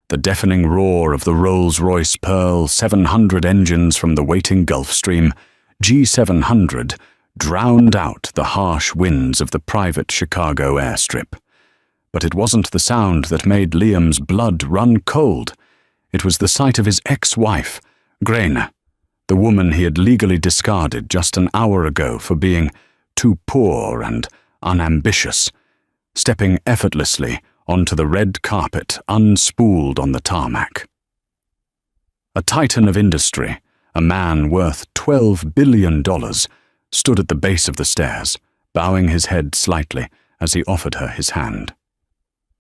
The deafening roar of the Rolls-Royce Pearl 700 engines from the waiting Gulf Stream, G700, drowned out the harsh winds of the private Chicago airstrip. But it wasn't the sound that made Liam's blood run cold. It was the sight of his ex-wife, Graina, the woman he had legally discarded just an hour ago for being too poor and unambitious, stepping effortlessly onto the red carpet unspooled on the tarmac. A titan of industry, a man worth $12 billion, stood at the base of the stairs, bowing his head slightly as he offered her his hand.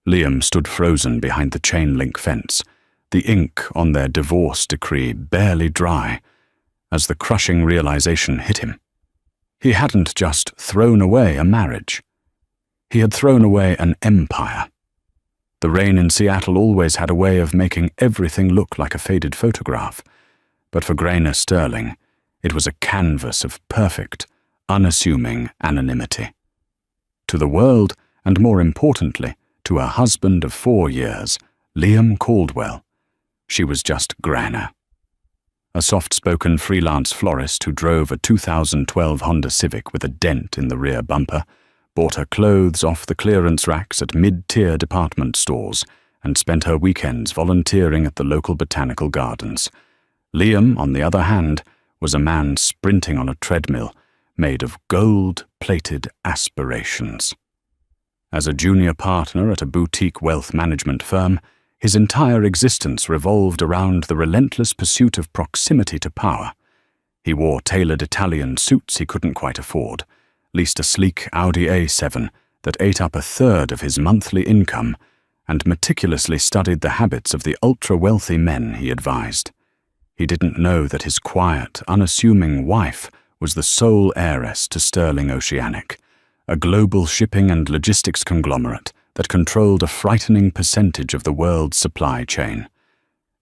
Liam stood frozen behind the chain-link fence, the ink on their divorce decree barely dry, as the crushing realization hit him. He hadn't just thrown away a marriage. He had thrown away an empire. The rain in Seattle always had a way of making everything look like a faded photograph, but for Graina Sterling, it was a canvas of perfect, unassuming anonymity. To the world, and more importantly, to her husband of 4 years, Liam Caldwell, she was just Graina. A soft-spoken freelance florist who drove a 2012 Honda Civic with a dent in the rear bumper, bought her clothes off the clearance racks at mid-tier department stores, and spent her weekends volunteering at the local botanical gardens. Liam, on the other hand, was a man sprinting on a treadmill made of gold-plated aspirations. As a junior partner at a boutique wealth management firm, his entire existence revolved around the relentless pursuit of proximity to power. He wore tailored Italian suits he couldn't quite afford, leased a sleek Audi A7 that ate up a third of his monthly income, and meticulously studied the habits of the ultra-wealthy men he advised. He didn't know that his quiet, unassuming wife was the sole heiress to Sterling Oceanic, a global shipping and logistics conglomerate that controlled a frightening percentage of the world's supply chain.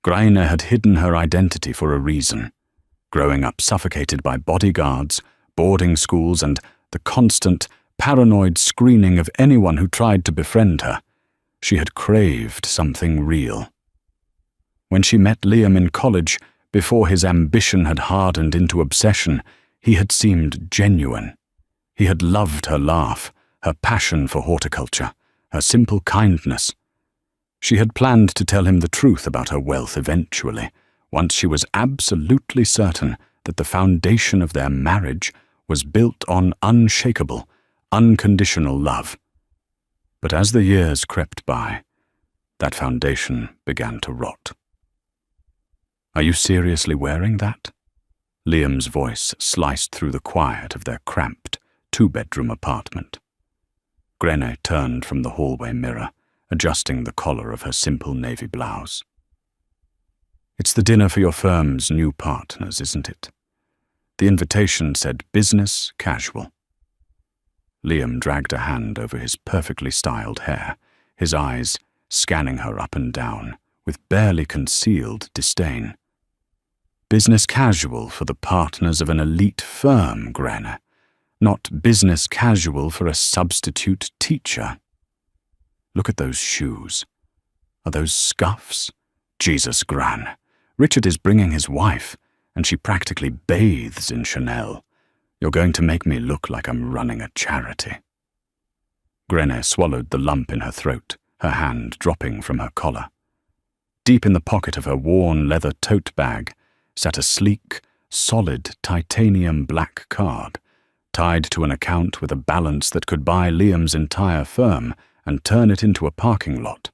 Graina had hidden her identity for a reason. Growing up suffocated by bodyguards, boarding schools, and the constant, paranoid screening of anyone who tried to befriend her, she had craved something real. When she met Liam in college, before his ambition had hardened into obsession, he had seemed genuine. He had loved her laugh, her passion for horticulture, her simple kindness. She had planned to tell him the truth about her wealth eventually, once she was absolutely certain that the foundation of their marriage was built on unshakable, unconditional love. But as the years crept by, that foundation began to rot. "Are you seriously wearing that?" Liam's voice sliced through the quiet of their cramped, two-bedroom apartment. Graina turned from the hallway mirror, adjusting the collar of her simple navy blouse. "It's the dinner for your firm's new partners, isn't it?" The invitation said business casual. Liam dragged a hand over his perfectly styled hair, his eyes scanning her up and down with barely concealed disdain. "Business casual for the partners of an elite firm, Graina. Not business casual for a substitute teacher. Look at those shoes. Are those scuffs? Jesus, Gran. Richard is bringing his wife, and she practically bathes in Chanel. You're going to make me look like I'm running a charity." Graina swallowed the lump in her throat, her hand dropping from her collar. Deep in the pocket of her worn leather tote bag sat a sleek, solid titanium black card, tied to an account with a balance that could buy Liam's entire firm and turn it into a parking lot.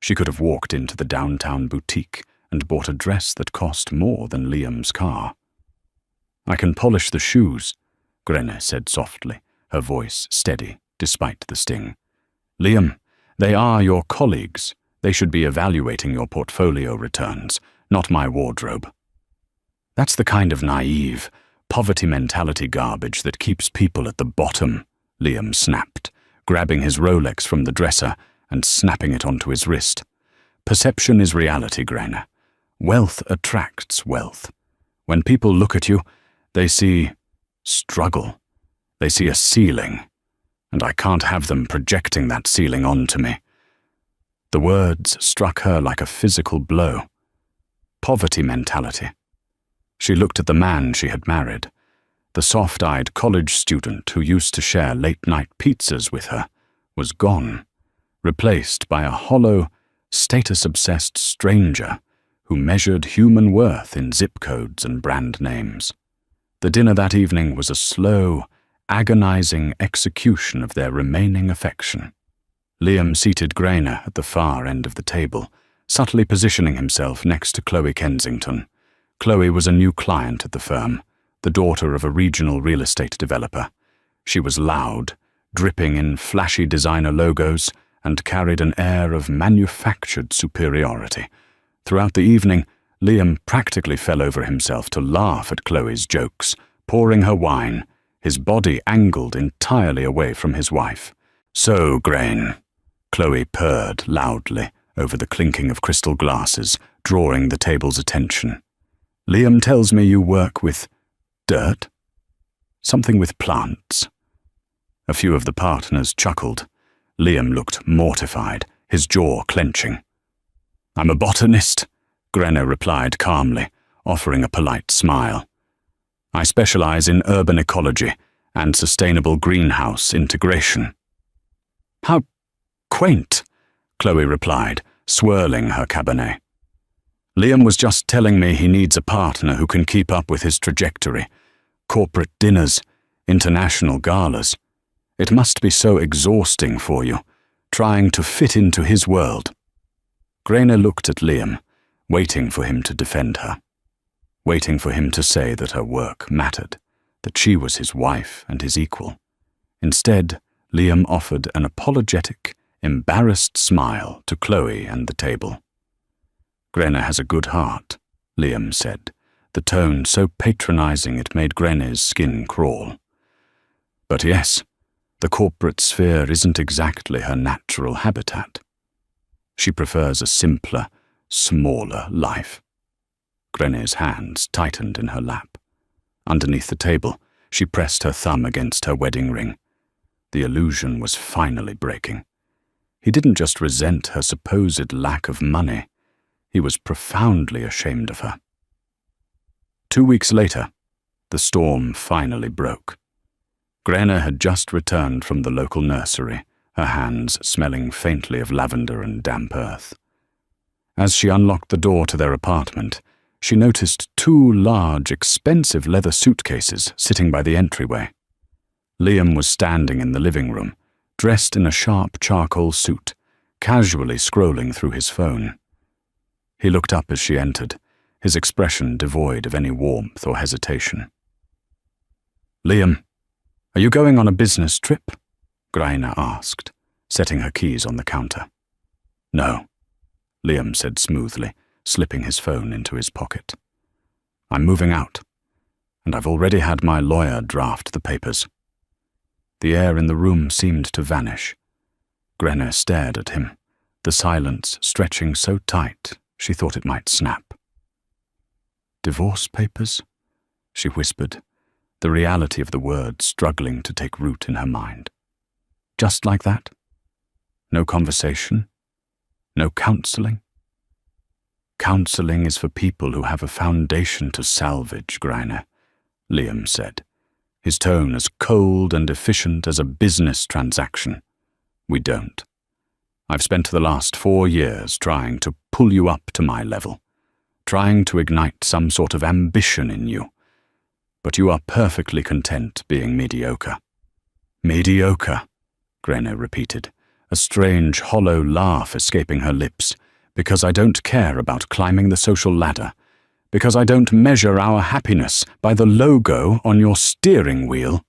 She could have walked into the downtown boutique and bought a dress that cost more than Liam's car. "I can polish the shoes," Graina said softly, her voice steady despite the sting. "Liam, they are your colleagues. They should be evaluating your portfolio returns, not my wardrobe." "That's the kind of naive, poverty mentality garbage that keeps people at the bottom," Liam snapped, grabbing his Rolex from the dresser and snapping it onto his wrist. "Perception is reality, Graina. Wealth attracts wealth. When people look at you, they see struggle. They see a ceiling, and I can't have them projecting that ceiling onto me. The words struck her like a physical blow. Poverty mentality. She looked at the man she had married, the soft-eyed college student who used to share late-night pizzas with her, was gone, replaced by a hollow, status-obsessed stranger who measured human worth in zip codes and brand names. The dinner that evening was a slow, agonizing execution of their remaining affection. Liam seated Grainer at the far end of the table, subtly positioning himself next to Chloe Kensington. Chloe was a new client at the firm, the daughter of a regional real estate developer. She was loud, dripping in flashy designer logos, and carried an air of manufactured superiority. Throughout the evening, Liam practically fell over himself to laugh at Chloe's jokes, pouring her wine, his body angled entirely away from his wife. "So, Grain," Chloe purred loudly over the clinking of crystal glasses, drawing the table's attention. "Liam tells me you work with dirt? Something with plants." A few of the partners chuckled. Liam looked mortified, his jaw clenching. "I'm a botanist," Grainer replied calmly, offering a polite smile. "I specialize in urban ecology and sustainable greenhouse integration." "How quaint," Chloe replied, swirling her Cabernet. "Liam was just telling me he needs a partner who can keep up with his trajectory. Corporate dinners, international galas. It must be so exhausting for you, trying to fit into his world." Grainer looked at Liam, waiting for him to defend her, waiting for him to say that her work mattered, that she was his wife and his equal. Instead, Liam offered an apologetic, embarrassed smile to Chloe and the table. "Grainer has a good heart," Liam said, the tone so patronizing it made Grainer's skin crawl. "But yes, the corporate sphere isn't exactly her natural habitat. She prefers a simpler, smaller life." Grainer's hands tightened in her lap. Underneath the table, she pressed her thumb against her wedding ring. The illusion was finally breaking. He didn't just resent her supposed lack of money. He was profoundly ashamed of her. 2 weeks later, the storm finally broke. Grainer had just returned from the local nursery, her hands smelling faintly of lavender and damp earth. As she unlocked the door to their apartment, she noticed 2 large, expensive leather suitcases sitting by the entryway. Liam was standing in the living room, dressed in a sharp charcoal suit, casually scrolling through his phone. He looked up as she entered, his expression devoid of any warmth or hesitation. "Liam, are you going on a business trip?" Grainer asked, setting her keys on the counter. "No," Liam said smoothly, slipping his phone into his pocket. "I'm moving out, and I've already had my lawyer draft the papers." The air in the room seemed to vanish. Grainer stared at him, the silence stretching so tight she thought it might snap. "Divorce papers?" she whispered, the reality of the word struggling to take root in her mind. "Just like that? No conversation? No counseling?" "Counseling is for people who have a foundation to salvage, Grainer," Liam said, his tone as cold and efficient as a business transaction. "We don't. I've spent the last 4 years trying to pull you up to my level, trying to ignite some sort of ambition in you. But you are perfectly content being mediocre." "Mediocre," Grainer repeated, a strange, hollow laugh escaping her lips. "Because I don't care about climbing the social ladder. Because I don't measure our happiness by the logo on your steering wheel.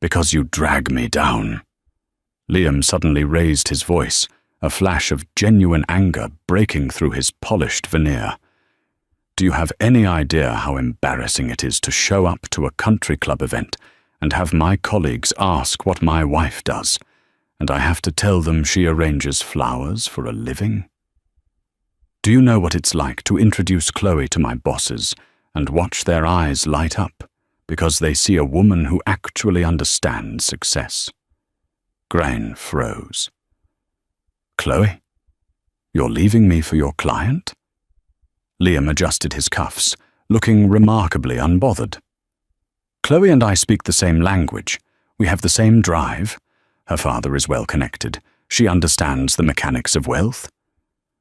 Because you drag me down." Liam suddenly raised his voice, a flash of genuine anger breaking through his polished veneer. "Do you have any idea how embarrassing it is to show up to a country club event and have my colleagues ask what my wife does, and I have to tell them she arranges flowers for a living? Do you know what it's like to introduce Chloe to my bosses and watch their eyes light up because they see a woman who actually understands success?" Grain froze. "Chloe? You're leaving me for your client? Liam adjusted his cuffs, looking remarkably unbothered. Chloe and I speak the same language. We have the same drive. Her father is well connected. She understands the mechanics of wealth.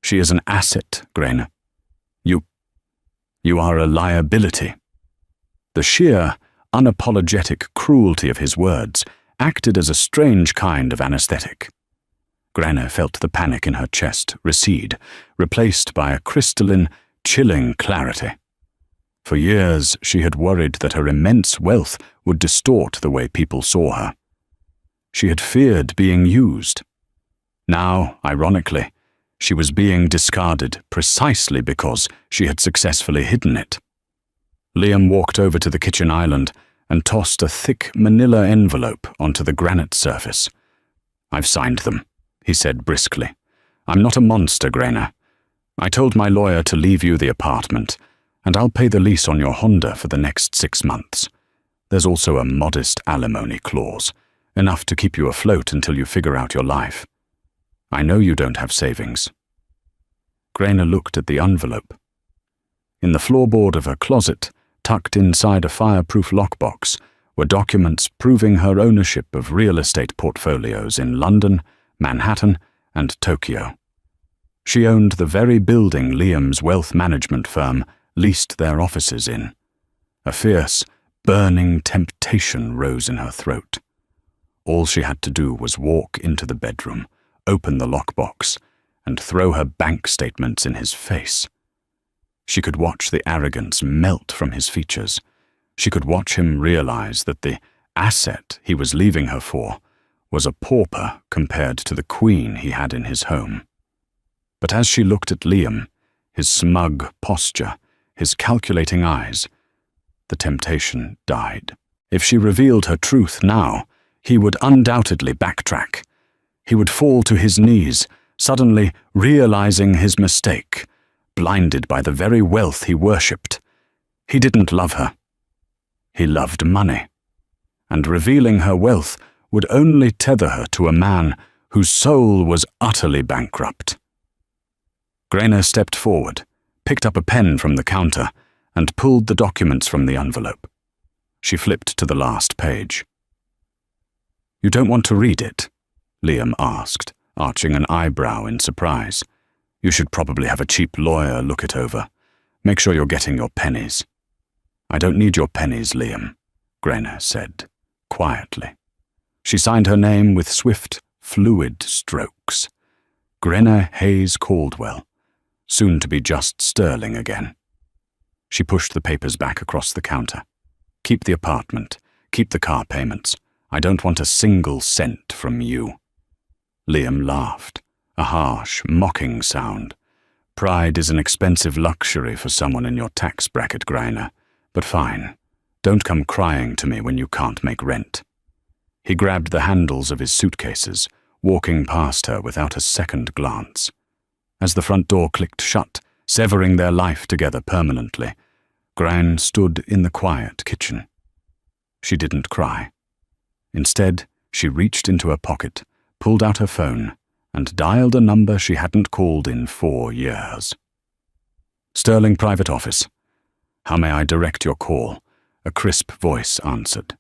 She is an asset, Grainer. You are a liability. The sheer, unapologetic cruelty of his words acted as a strange kind of anesthetic. Grainer felt the panic in her chest recede, replaced by a crystalline, chilling clarity. For years, she had worried that her immense wealth would distort the way people saw her. She had feared being used. Now, ironically, she was being discarded precisely because she had successfully hidden it. Liam walked over to the kitchen island and tossed a thick manila envelope onto the granite surface. I've signed them, he said briskly. I'm not a monster, Grainer. I told my lawyer to leave you the apartment, and I'll pay the lease on your Honda for the next 6 months. There's also a modest alimony clause, enough to keep you afloat until you figure out your life. I know you don't have savings. Grainer looked at the envelope. In the floorboard of her closet, tucked inside a fireproof lockbox, were documents proving her ownership of real estate portfolios in London, Manhattan, and Tokyo. She owned the very building Liam's wealth management firm leased their offices in. A fierce, burning temptation rose in her throat. All she had to do was walk into the bedroom, open the lockbox, and throw her bank statements in his face. She could watch the arrogance melt from his features. She could watch him realize that the asset he was leaving her for was a pauper compared to the queen he had in his home. But as she looked at Liam, his smug posture, his calculating eyes, the temptation died. If she revealed her truth now, he would undoubtedly backtrack. He would fall to his knees, suddenly realizing his mistake, blinded by the very wealth he worshipped. He didn't love her. He loved money. And revealing her wealth would only tether her to a man whose soul was utterly bankrupt. Grainer stepped forward, picked up a pen from the counter, and pulled the documents from the envelope. She flipped to the last page. You don't want to read it? Liam asked, arching an eyebrow in surprise. You should probably have a cheap lawyer look it over. Make sure you're getting your pennies. I don't need your pennies, Liam, Grainer said, quietly. She signed her name with swift, fluid strokes. Grainer Hayes Caldwell, soon to be just sterling again. She pushed the papers back across the counter. Keep the apartment. Keep the car payments. I don't want a single cent from you. Liam laughed, a harsh, mocking sound. Pride is an expensive luxury for someone in your tax bracket, Grainer. But fine, don't come crying to me when you can't make rent. He grabbed the handles of his suitcases, walking past her without a second glance. As the front door clicked shut, severing their life together permanently, Gran stood in the quiet kitchen. She didn't cry. Instead, she reached into her pocket, pulled out her phone, and dialed a number she hadn't called in 4 years. Sterling Private Office. How may I direct your call? A crisp voice answered.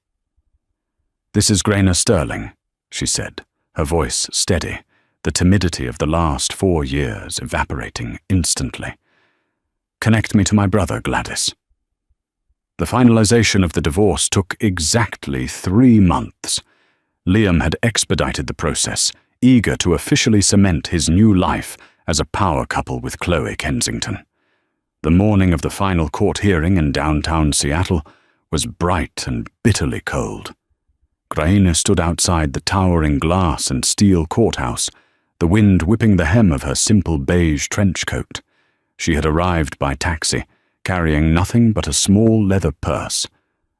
This is Grainer Sterling, she said, her voice steady, the timidity of the last 4 years evaporating instantly. Connect me to my brother, Gladys. The finalization of the divorce took exactly 3 months. Liam had expedited the process, eager to officially cement his new life as a power couple with Chloe Kensington. The morning of the final court hearing in downtown Seattle was bright and bitterly cold. Grainer stood outside the towering glass and steel courthouse, the wind whipping the hem of her simple beige trench coat. She had arrived by taxi, carrying nothing but a small leather purse.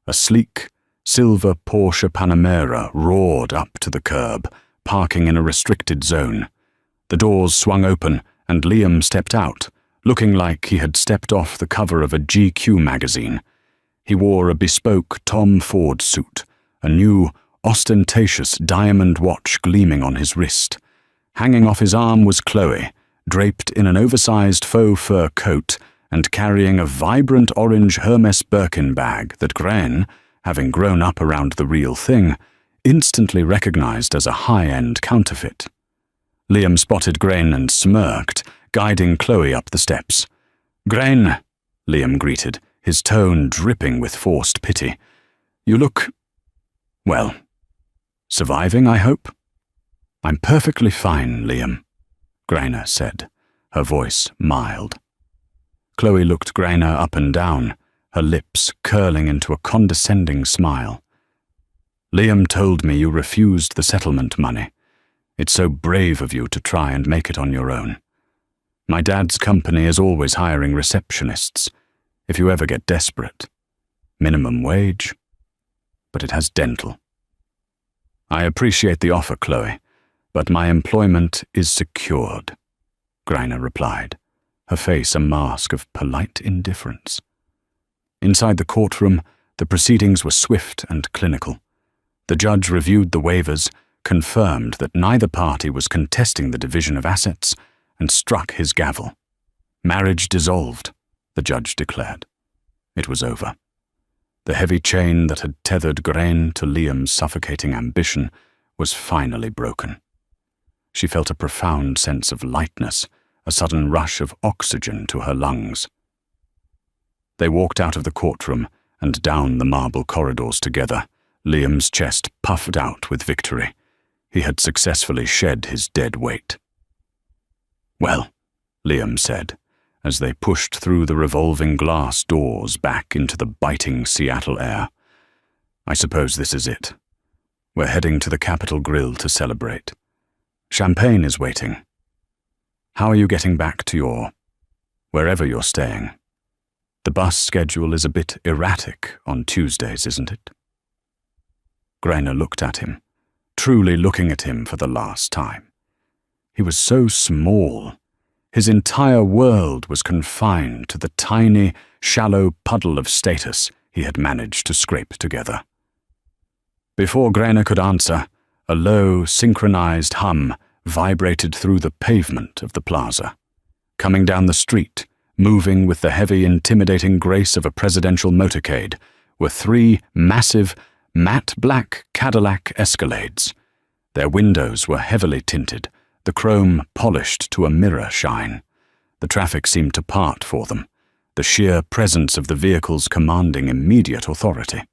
A sleek, silver Porsche Panamera roared up to the curb, parking in a restricted zone. The doors swung open, and Liam stepped out, looking like he had stepped off the cover of a GQ magazine. He wore a bespoke Tom Ford suit, a new, ostentatious diamond watch gleaming on his wrist. Hanging off his arm was Chloe, draped in an oversized faux fur coat and carrying a vibrant orange Hermes Birkin bag that Grain, having grown up around the real thing, instantly recognized as a high-end counterfeit. Liam spotted Grain and smirked, guiding Chloe up the steps. "Grain," Liam greeted, his tone dripping with forced pity. "You look, well, surviving, I hope?" "I'm perfectly fine, Liam," Grainer said, her voice mild. Chloe looked Grainer up and down, her lips curling into a condescending smile. "Liam told me you refused the settlement money. It's so brave of you to try and make it on your own. My dad's company is always hiring receptionists, if you ever get desperate. Minimum wage, but it has dental." "I appreciate the offer, Chloe, but my employment is secured," Grainer replied, her face a mask of polite indifference. Inside the courtroom, the proceedings were swift and clinical. The judge reviewed the waivers, confirmed that neither party was contesting the division of assets, and struck his gavel. "Marriage dissolved," the judge declared. It was over. The heavy chain that had tethered Grain to Liam's suffocating ambition was finally broken. She felt a profound sense of lightness, a sudden rush of oxygen to her lungs. They walked out of the courtroom and down the marble corridors together, Liam's chest puffed out with victory. He had successfully shed his dead weight. "Well," Liam said, as they pushed through the revolving glass doors back into the biting Seattle air, "I suppose this is it. We're heading to the Capitol Grill to celebrate. Champagne is waiting. How are you getting back to wherever you're staying? The bus schedule is a bit erratic on Tuesdays, isn't it?" Grainer looked at him, truly looking at him for the last time. He was so small. His entire world was confined to the tiny, shallow puddle of status he had managed to scrape together. Before Grainer could answer, a low, synchronized hum vibrated through the pavement of the plaza. Coming down the street, moving with the heavy, intimidating grace of a presidential motorcade, were three massive, matte black Cadillac Escalades. Their windows were heavily tinted, the chrome polished to a mirror shine. The traffic seemed to part for them, the sheer presence of the vehicles commanding immediate authority.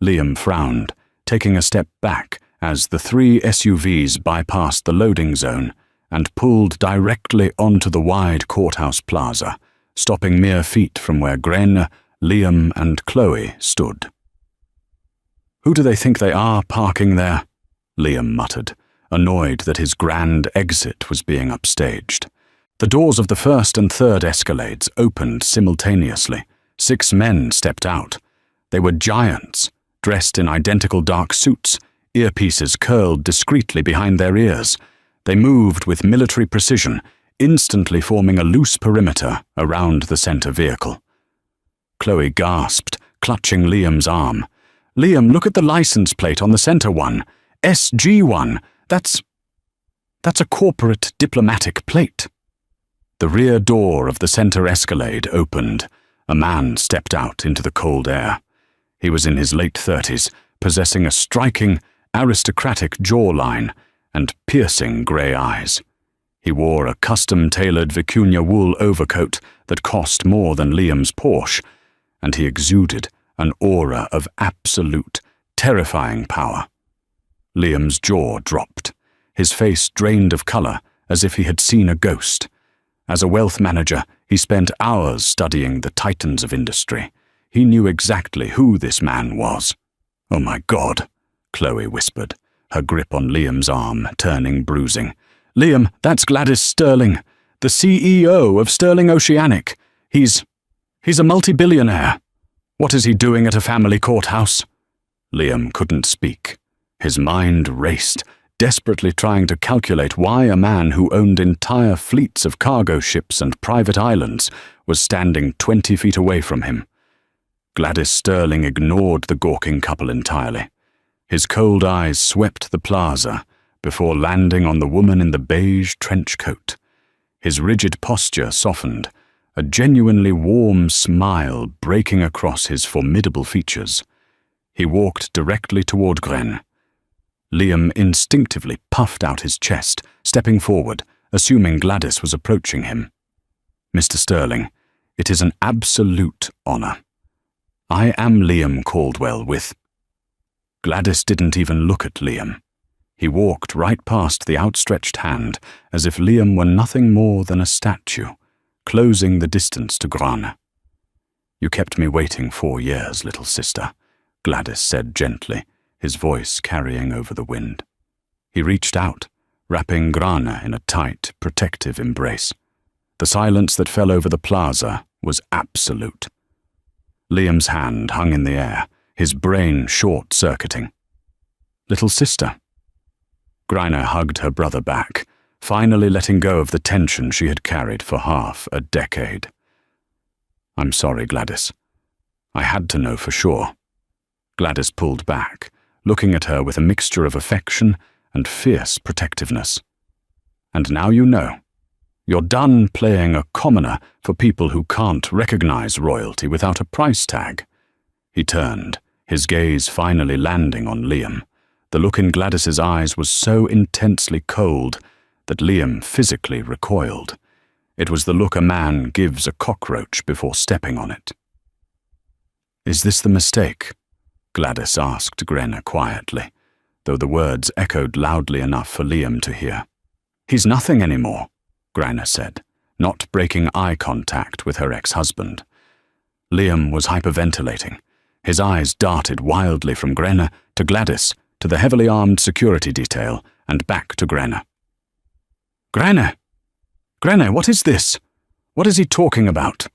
Liam frowned, taking a step back as the three SUVs bypassed the loading zone and pulled directly onto the wide courthouse plaza, stopping mere feet from where Grainer, Liam, and Chloe stood. "Who do they think they are parking there?" Liam muttered, annoyed that his grand exit was being upstaged. The doors of the first and third Escalades opened simultaneously. 6 men stepped out. They were giants, dressed in identical dark suits, earpieces curled discreetly behind their ears. They moved with military precision, instantly forming a loose perimeter around the center vehicle. Chloe gasped, clutching Liam's arm. "Liam, look at the license plate on the center one. SG1. That's a corporate diplomatic plate." The rear door of the center Escalade opened. A man stepped out into the cold air. He was in his late 30s, possessing a striking, aristocratic jawline and piercing grey eyes. He wore a custom-tailored vicuña wool overcoat that cost more than Liam's Porsche, and he exuded an aura of absolute, terrifying power. Liam's jaw dropped. His face drained of color, as if he had seen a ghost. As a wealth manager, he spent hours studying the titans of industry. He knew exactly who this man was. "Oh my God," Chloe whispered, her grip on Liam's arm turning bruising. "Liam, that's Gladys Sterling, the CEO of Sterling Oceanic. He's a multi-billionaire. What is he doing at a family courthouse?" Liam couldn't speak. His mind raced, desperately trying to calculate why a man who owned entire fleets of cargo ships and private islands was standing 20 feet away from him. Gladys Sterling ignored the gawking couple entirely. His cold eyes swept the plaza before landing on the woman in the beige trench coat. His rigid posture softened, a genuinely warm smile breaking across his formidable features. He walked directly toward Gren. Liam instinctively puffed out his chest, stepping forward, assuming Gladys was approaching him. "Mr. Sterling, it is an absolute honor. I am Liam Caldwell with—" Gladys didn't even look at Liam. He walked right past the outstretched hand, as if Liam were nothing more than a statue, closing the distance to Grane. "You kept me waiting 4 years, little sister," Gladys said gently, his voice carrying over the wind. He reached out, wrapping Grane in a tight, protective embrace. The silence that fell over the plaza was absolute. Liam's hand hung in the air, his brain short-circuiting. "Little sister." Grine hugged her brother back, finally letting go of the tension she had carried for half a decade. "I'm sorry, Gladys. I had to know for sure." Gladys pulled back, looking at her with a mixture of affection and fierce protectiveness. "And now you know. You're done playing a commoner for people who can't recognize royalty without a price tag." He turned, his gaze finally landing on Liam. The look in Gladys's eyes was so intensely cold that Liam physically recoiled. It was the look a man gives a cockroach before stepping on it. "Is this the mistake?" Gladys asked Grena quietly, though the words echoed loudly enough for Liam to hear. "He's nothing anymore," Grena said, not breaking eye contact with her ex-husband. Liam was hyperventilating. His eyes darted wildly from Grena to Gladys, to the heavily armed security detail, and back to Grena. "Grena! Grena, what is this? What is he talking about?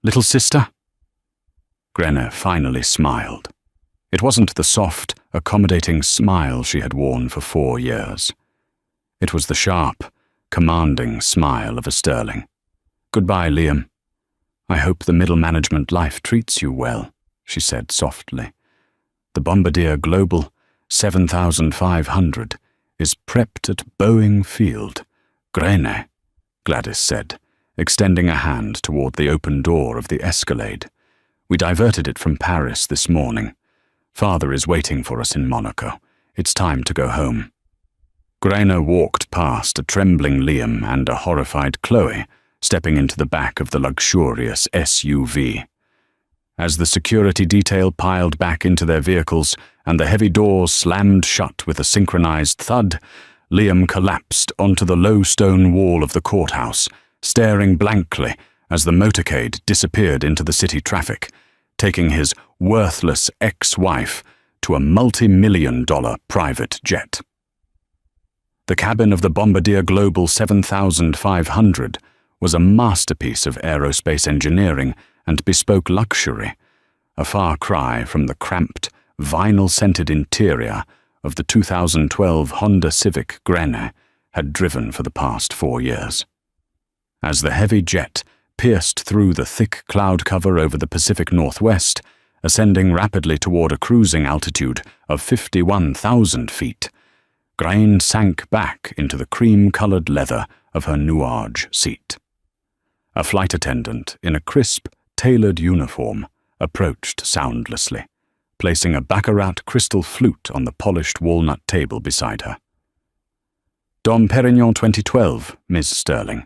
Little sister?" Grena finally smiled. It wasn't the soft, accommodating smile she had worn for 4 years. It was the sharp, commanding smile of a Sterling. "Goodbye, Liam. I hope the middle management life treats you well," she said softly. "The Bombardier Global 7500 is prepped at Boeing Field. Grene," Gladys said, extending a hand toward the open door of the Escalade. "We diverted it from Paris this morning. Father is waiting for us in Monaco. It's time to go home." Grena walked past a trembling Liam and a horrified Chloe, stepping into the back of the luxurious SUV. As the security detail piled back into their vehicles and the heavy doors slammed shut with a synchronized thud, Liam collapsed onto the low stone wall of the courthouse, staring blankly as the motorcade disappeared into the city traffic, taking his worthless ex-wife to a multi-million-dollar private jet. The cabin of the Bombardier Global 7500 was a masterpiece of aerospace engineering and bespoke luxury, a far cry from the cramped, vinyl-scented interior of the 2012 Honda Civic Grene had driven for the past 4 years. As the heavy jet pierced through the thick cloud cover over the Pacific Northwest, ascending rapidly toward a cruising altitude of 51,000 feet, Grain sank back into the cream-colored leather of her nuage seat. A flight attendant in a crisp, tailored uniform approached soundlessly, placing a baccarat crystal flute on the polished walnut table beside her. "Dom Perignon 2012, Ms. Sterling.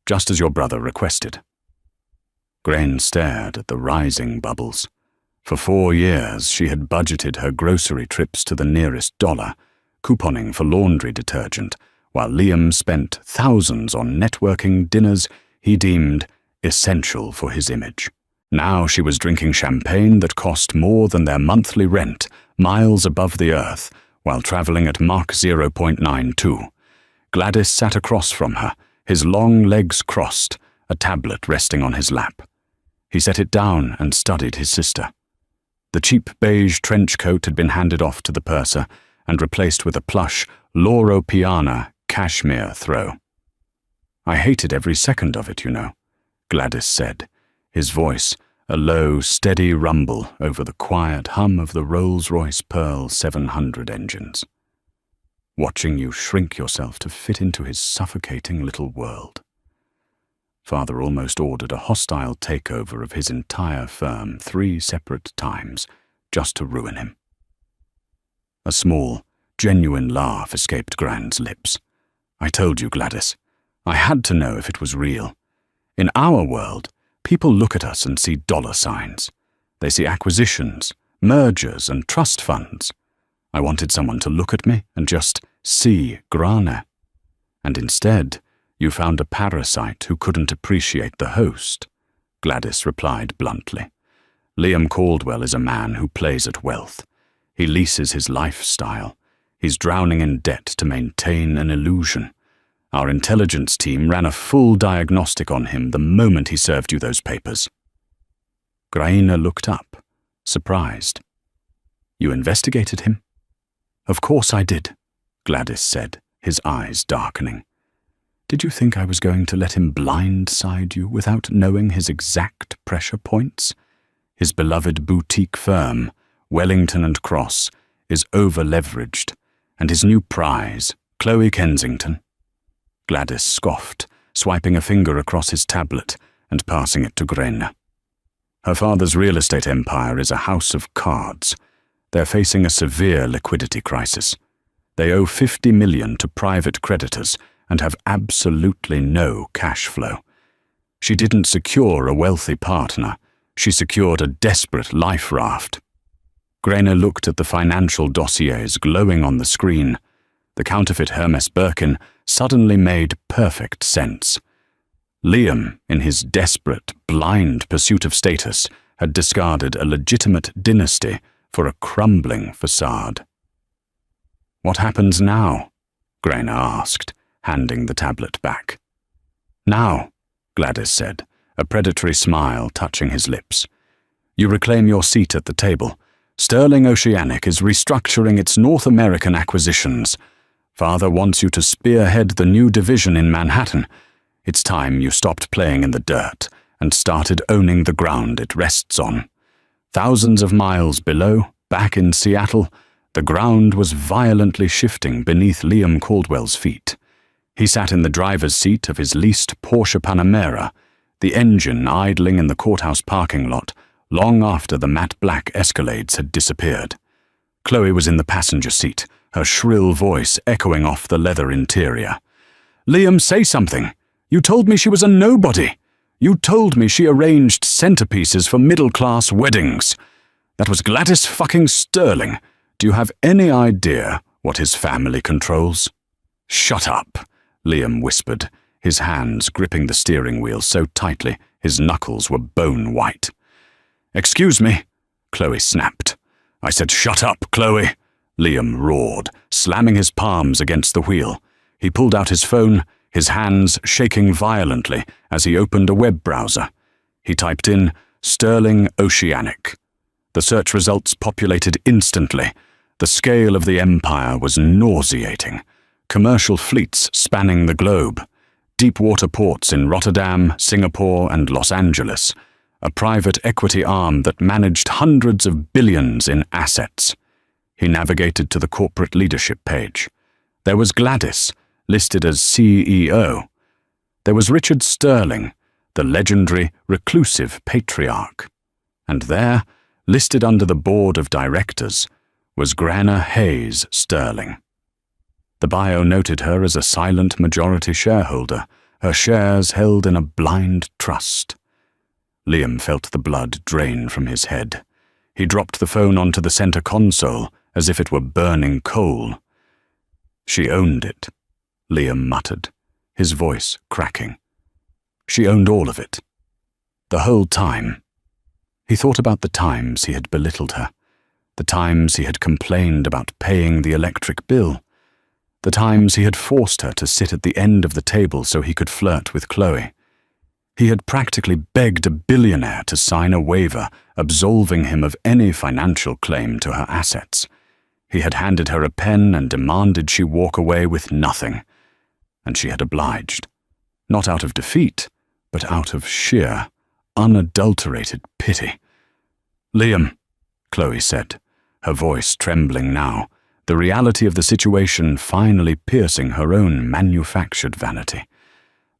Just as your brother requested." Grain stared at the rising bubbles. For 4 years she had budgeted her grocery trips to the nearest dollar, couponing for laundry detergent, while Liam spent thousands on networking dinners he deemed essential for his image. Now she was drinking champagne that cost more than their monthly rent, miles above the earth, while traveling at Mach 0.92. Gladys sat across from her, his long legs crossed, a tablet resting on his lap. He set it down and studied his sister. The cheap beige trench coat had been handed off to the purser and replaced with a plush Loro Piana cashmere throw. "I hated every second of it, you know," Gladys said, his voice a low, steady rumble over the quiet hum of the Rolls-Royce Pearl 700 engines. "Watching you shrink yourself to fit into his suffocating little world." Father almost ordered a hostile takeover of his entire firm 3 separate times, just to ruin him. A small, genuine laugh escaped Gran's lips. I told you, Gladys. I had to know if it was real. In our world, people look at us and see dollar signs. They see acquisitions, mergers, and trust funds. I wanted someone to look at me and just see Grana. And instead, you found a parasite who couldn't appreciate the host, Gladys replied bluntly. Liam Caldwell is a man who plays at wealth. He leases his lifestyle. He's drowning in debt to maintain an illusion. Our intelligence team ran a full diagnostic on him the moment he served you those papers. Graina looked up, surprised. You investigated him? Of course I did, Gladys said, his eyes darkening. Did you think I was going to let him blindside you without knowing his exact pressure points? His beloved boutique firm, Wellington and Cross, is over-leveraged, and his new prize, Chloe Kensington. Gladys scoffed, swiping a finger across his tablet and passing it to Graina. Her father's real estate empire is a house of cards. They're facing a severe liquidity crisis. They owe $50 million to private creditors and have absolutely no cash flow. She didn't secure a wealthy partner. She secured a desperate life raft. Graina looked at the financial dossiers glowing on the screen. The counterfeit Hermes Birkin suddenly made perfect sense. Liam, in his desperate, blind pursuit of status, had discarded a legitimate dynasty for a crumbling facade. What happens now? Graina asked, handing the tablet back. Now, Gladys said, a predatory smile touching his lips. You reclaim your seat at the table. Sterling Oceanic is restructuring its North American acquisitions. Father wants you to spearhead the new division in Manhattan. It's time you stopped playing in the dirt and started owning the ground it rests on. Thousands of miles below, back in Seattle, the ground was violently shifting beneath Liam Caldwell's feet. He sat in the driver's seat of his leased Porsche Panamera, the engine idling in the courthouse parking lot long after the matte black Escalades had disappeared. Chloe was in the passenger seat, her shrill voice echoing off the leather interior. Liam, say something. You told me she was a nobody. You told me she arranged centerpieces for middle-class weddings. That was Gladys fucking Sterling. Do you have any idea what his family controls? Shut up, Liam whispered, his hands gripping the steering wheel so tightly his knuckles were bone white. Excuse me, Chloe snapped. I said shut up, Chloe, Liam roared, slamming his palms against the wheel. He pulled out his phone, his hands shaking violently as he opened a web browser. He typed in Sterling Oceanic. The search results populated instantly. The scale of the empire was nauseating. Commercial fleets spanning the globe. Deep water ports in Rotterdam, Singapore, and Los Angeles. A private equity arm that managed hundreds of billions in assets. He navigated to the corporate leadership page. There was Gladys, listed as CEO. There was Richard Sterling, the legendary reclusive patriarch. And there, listed under the board of directors, was Graina Hayes Sterling. The bio noted her as a silent majority shareholder, her shares held in a blind trust. Liam felt the blood drain from his head. He dropped the phone onto the center console as if it were burning coal. She owned it, Liam muttered, his voice cracking. She owned all of it. The whole time. He thought about the times he had belittled her, the times he had complained about paying the electric bill, the times he had forced her to sit at the end of the table so he could flirt with Chloe. He had practically begged a billionaire to sign a waiver absolving him of any financial claim to her assets. He had handed her a pen and demanded she walk away with nothing, and she had obliged, not out of defeat, but out of sheer, unadulterated pity. Liam, Chloe said, her voice trembling now, the reality of the situation finally piercing her own manufactured vanity.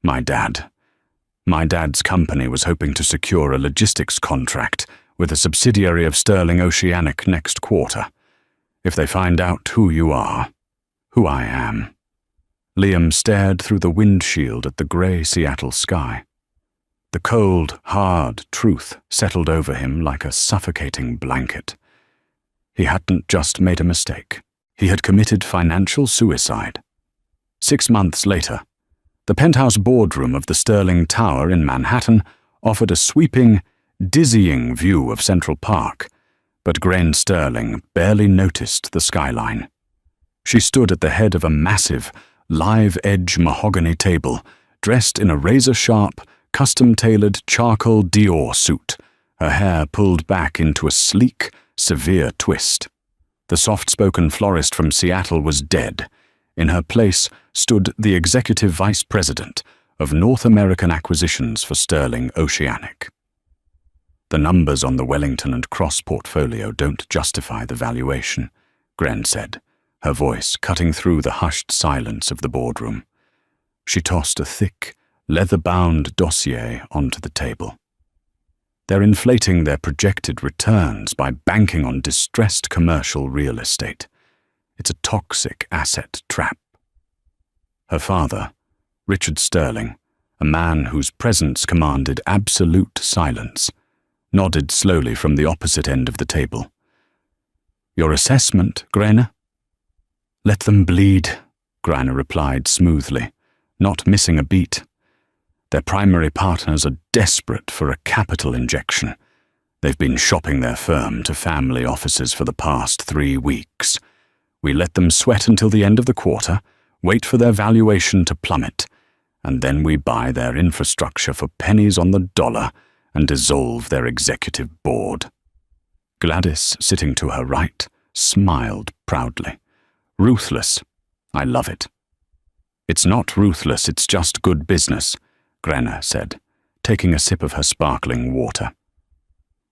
My dad. My dad's company was hoping to secure a logistics contract with a subsidiary of Sterling Oceanic next quarter. If they find out who you are, who I am." Liam stared through the windshield at the grey Seattle sky. The cold, hard truth settled over him like a suffocating blanket. He hadn't just made a mistake. He had committed financial suicide. 6 months later, the penthouse boardroom of the Sterling Tower in Manhattan offered a sweeping, dizzying view of Central Park, but Grain Sterling barely noticed the skyline. She stood at the head of a massive, live-edge mahogany table, dressed in a razor-sharp, custom-tailored charcoal Dior suit, her hair pulled back into a sleek, severe twist. The soft-spoken florist from Seattle was dead. In her place stood the executive vice president of North American acquisitions for Sterling Oceanic. "The numbers on the Wellington and Cross portfolio don't justify the valuation," Gren said, her voice cutting through the hushed silence of the boardroom. She tossed a thick, leather-bound dossier onto the table. "They're inflating their projected returns by banking on distressed commercial real estate. It's a toxic asset trap." Her father, Richard Sterling, a man whose presence commanded absolute silence, nodded slowly from the opposite end of the table. "Your assessment, Grainer?" "Let them bleed," Grainer replied smoothly, not missing a beat. "Their primary partners are desperate for a capital injection. They've been shopping their firm to family offices for the past 3 weeks. We let them sweat until the end of the quarter, wait for their valuation to plummet, and then we buy their infrastructure for pennies on the dollar and dissolve their executive board." Gladys, sitting to her right, smiled proudly. "Ruthless. I love it." "It's not ruthless, it's just good business," Grainer said, taking a sip of her sparkling water.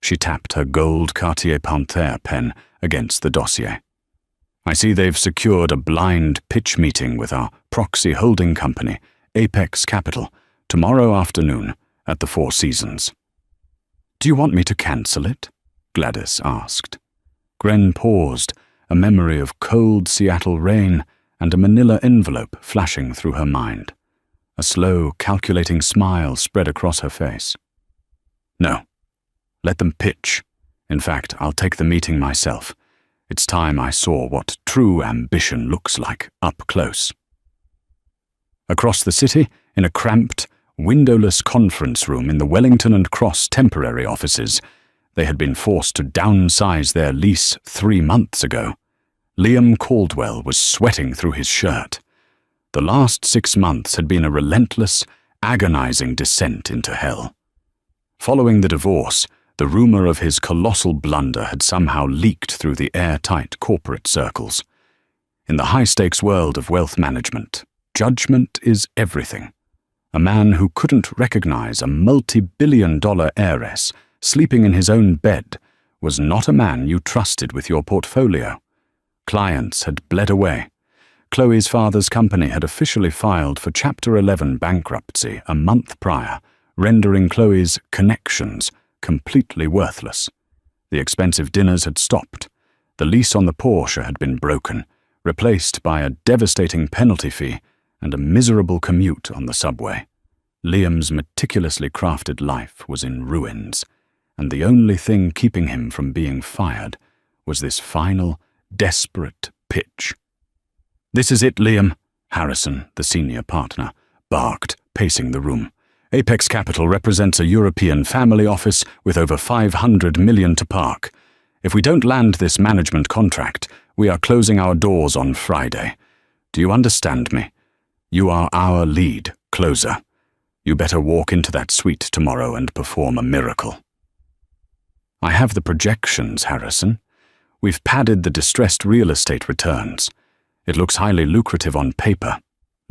She tapped her gold Cartier Panthère pen against the dossier. "I see they've secured a blind pitch meeting with our proxy holding company, Apex Capital, tomorrow afternoon at the Four Seasons." "Do you want me to cancel it?" Gladys asked. Gren paused, a memory of cold Seattle rain and a manila envelope flashing through her mind. A slow, calculating smile spread across her face. "No. Let them pitch. In fact, I'll take the meeting myself. It's time I saw what true ambition looks like up close." Across the city, in a cramped, windowless conference room in the Wellington and Cross temporary offices, they had been forced to downsize their lease 3 months ago. Liam Caldwell was sweating through his shirt. The last 6 months had been a relentless, agonizing descent into hell. Following the divorce, the rumor of his colossal blunder had somehow leaked through the airtight corporate circles. In the high-stakes world of wealth management, judgment is everything. A man who couldn't recognize a multi-billion-dollar heiress sleeping in his own bed was not a man you trusted with your portfolio. Clients had bled away. Chloe's father's company had officially filed for Chapter 11 bankruptcy a month prior, rendering Chloe's connections completely worthless. The expensive dinners had stopped. The lease on the Porsche had been broken, replaced by a devastating penalty fee and a miserable commute on the subway. Liam's meticulously crafted life was in ruins, and the only thing keeping him from being fired was this final, desperate pitch. "This is it, Liam," Harrison, the senior partner, barked, pacing the room. "Apex Capital represents a European family office with over $500 million to park. If we don't land this management contract, we are closing our doors on Friday. Do you understand me? You are our lead closer. You better walk into that suite tomorrow and perform a miracle." "I have the projections, Harrison. We've padded the distressed real estate returns. It looks highly lucrative on paper,"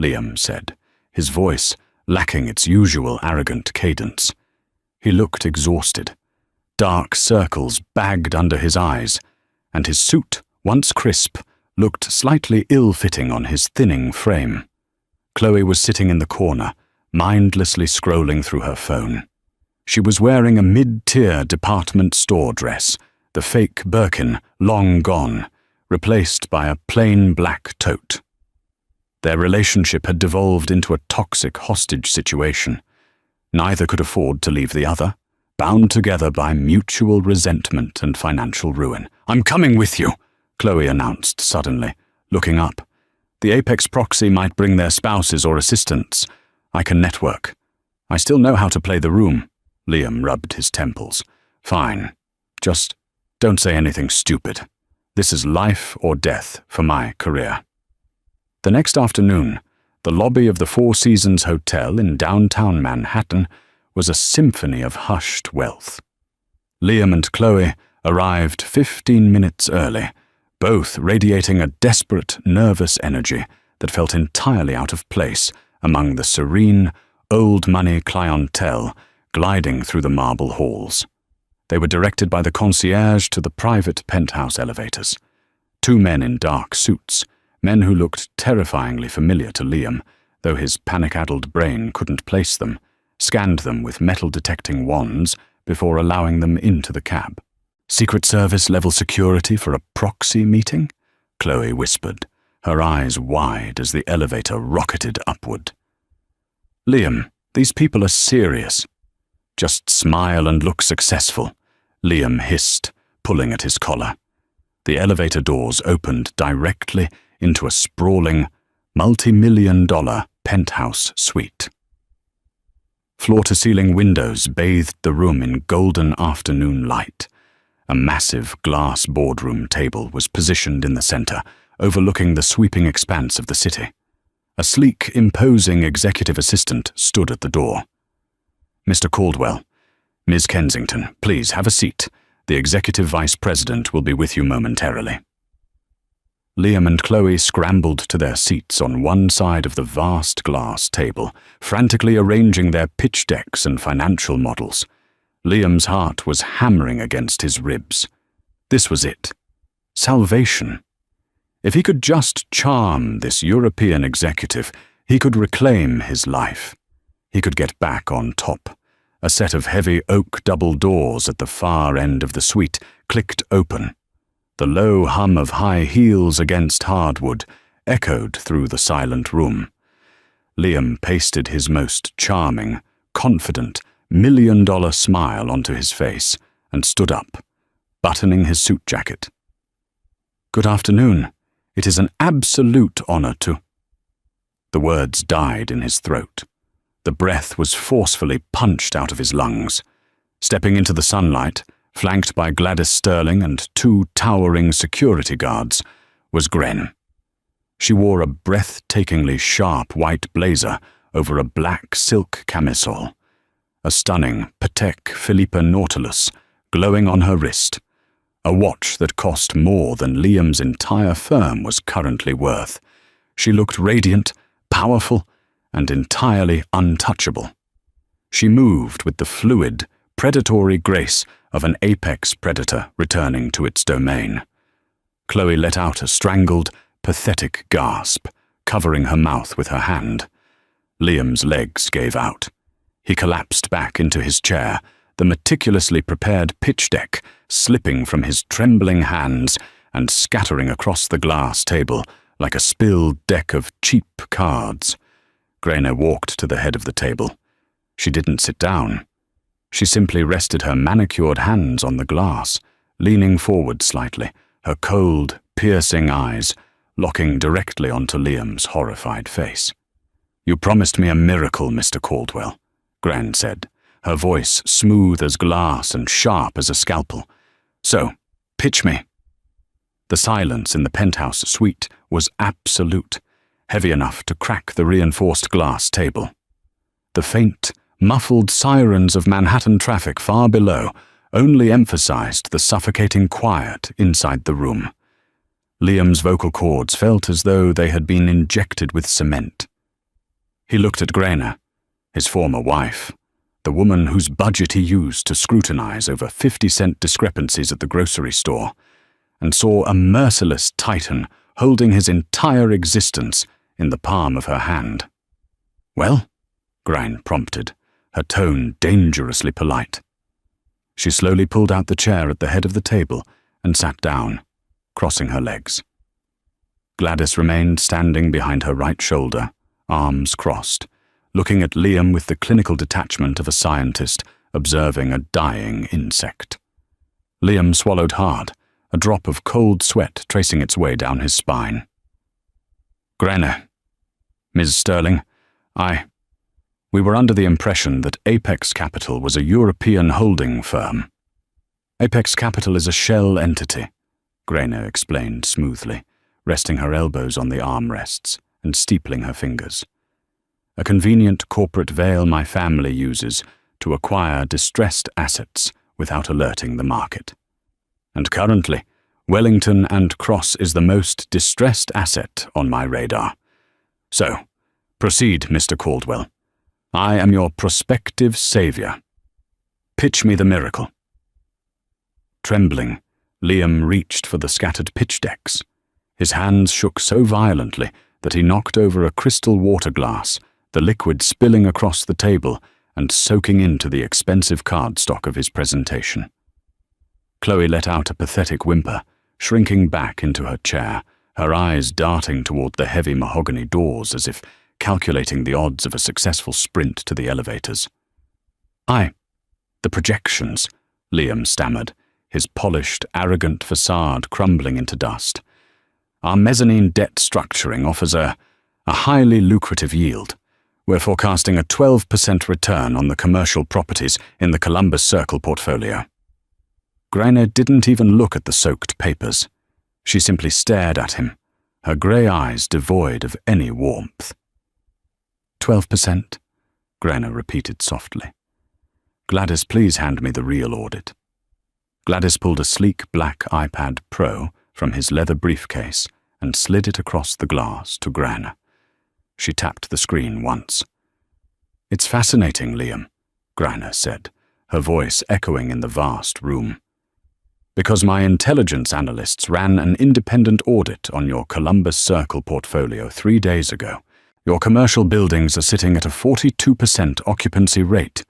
Liam said, his voice lacking its usual arrogant cadence. He looked exhausted. Dark circles bagged under his eyes, and his suit, once crisp, looked slightly ill-fitting on his thinning frame. Chloe was sitting in the corner, mindlessly scrolling through her phone. She was wearing a mid-tier department store dress, the fake Birkin long gone, replaced by a plain black tote. Their relationship had devolved into a toxic hostage situation. Neither could afford to leave the other, bound together by mutual resentment and financial ruin. "I'm coming with you," Chloe announced suddenly, looking up. "The Apex proxy might bring their spouses or assistants. I can network. I still know how to play the room." Liam rubbed his temples. "Fine. Just don't say anything stupid. This is life or death for my career." The next afternoon, the lobby of the Four Seasons Hotel in downtown Manhattan was a symphony of hushed wealth. Liam and Chloe arrived 15 minutes early, both radiating a desperate, nervous energy that felt entirely out of place among the serene, old-money clientele gliding through the marble halls. They were directed by the concierge to the private penthouse elevators. Two men in dark suits, men who looked terrifyingly familiar to Liam, though his panic-addled brain couldn't place them, scanned them with metal-detecting wands before allowing them into the cab. "Secret Service-level security for a proxy meeting?" Chloe whispered, her eyes wide as the elevator rocketed upward. "Liam, these people are serious. Just smile and look successful," Liam hissed, pulling at his collar. The elevator doors opened directly into a sprawling, multi-million-dollar penthouse suite. Floor-to-ceiling windows bathed the room in golden afternoon light. A massive glass boardroom table was positioned in the center, overlooking the sweeping expanse of the city. A sleek, imposing executive assistant stood at the door. "Mr. Caldwell, Ms. Kensington, please have a seat. The executive vice president will be with you momentarily." Liam and Chloe scrambled to their seats on one side of the vast glass table, frantically arranging their pitch decks and financial models. Liam's heart was hammering against his ribs. This was it. Salvation. If he could just charm this European executive, he could reclaim his life. He could get back on top. A set of heavy oak double doors at the far end of the suite clicked open. The low hum of high heels against hardwood echoed through the silent room. Liam pasted his most charming, confident, million-dollar smile onto his face and stood up, buttoning his suit jacket. "Good afternoon. It is an absolute honor to—" The words died in his throat. The breath was forcefully punched out of his lungs. Stepping into the sunlight, flanked by Gladys Sterling and two towering security guards, was Gren. She wore a breathtakingly sharp white blazer over a black silk camisole, a stunning Patek Philippe Nautilus glowing on her wrist, a watch that cost more than Liam's entire firm was currently worth. She looked radiant, powerful, and entirely untouchable. She moved with the fluid, predatory grace of an apex predator returning to its domain. Chloe let out a strangled, pathetic gasp, covering her mouth with her hand. Liam's legs gave out. He collapsed back into his chair, the meticulously prepared pitch deck slipping from his trembling hands and scattering across the glass table like a spilled deck of cheap cards. Grainer walked to the head of the table. She didn't sit down. She simply rested her manicured hands on the glass, leaning forward slightly, her cold, piercing eyes locking directly onto Liam's horrified face. "You promised me a miracle, Mr. Caldwell," Gran said, her voice smooth as glass and sharp as a scalpel. "So, pitch me." The silence in the penthouse suite was absolute, heavy enough to crack the reinforced glass table. The faint, muffled sirens of Manhattan traffic far below only emphasized the suffocating quiet inside the room. Liam's vocal cords felt as though they had been injected with cement. He looked at Grainer, his former wife, the woman whose budget he used to scrutinize over 50-cent discrepancies at the grocery store, and saw a merciless titan holding his entire existence in the palm of her hand. "Well, Grine prompted, her tone dangerously polite. She slowly pulled out the chair at the head of the table and sat down, crossing her legs. Gladys remained standing behind her right shoulder, arms crossed, looking at Liam with the clinical detachment of a scientist observing a dying insect. Liam swallowed hard, a drop of cold sweat tracing its way down his spine. "Grine, Ms. Sterling, we were under the impression that Apex Capital was a European holding firm." "Apex Capital is a shell entity," Grine explained smoothly, resting her elbows on the armrests and steepling her fingers. "A convenient corporate veil my family uses to acquire distressed assets without alerting the market. And currently, Wellington and Cross is the most distressed asset on my radar. So, proceed, Mr. Caldwell. I am your prospective savior. Pitch me the miracle." Trembling, Liam reached for the scattered pitch decks. His hands shook so violently that he knocked over a crystal water glass, the liquid spilling across the table and soaking into the expensive cardstock of his presentation. Chloe let out a pathetic whimper, shrinking back into her chair, her eyes darting toward the heavy mahogany doors as if calculating the odds of a successful sprint to the elevators. The projections," Liam stammered, his polished, arrogant facade crumbling into dust. "Our mezzanine debt structuring offers a highly lucrative yield. We're forecasting a 12% return on the commercial properties in the Columbus Circle portfolio." Grine didn't even look at the soaked papers. She simply stared at him, her grey eyes devoid of any warmth. 12%, Grine repeated softly. "Gladys, please hand me the real audit." Gladys pulled a sleek black iPad Pro from his leather briefcase and slid it across the glass to Grine. She tapped the screen once. "It's fascinating, Liam," Grine said, her voice echoing in the vast room. "Because my intelligence analysts ran an independent audit on your Columbus Circle portfolio 3 days ago. Your commercial buildings are sitting at a 42% occupancy rate.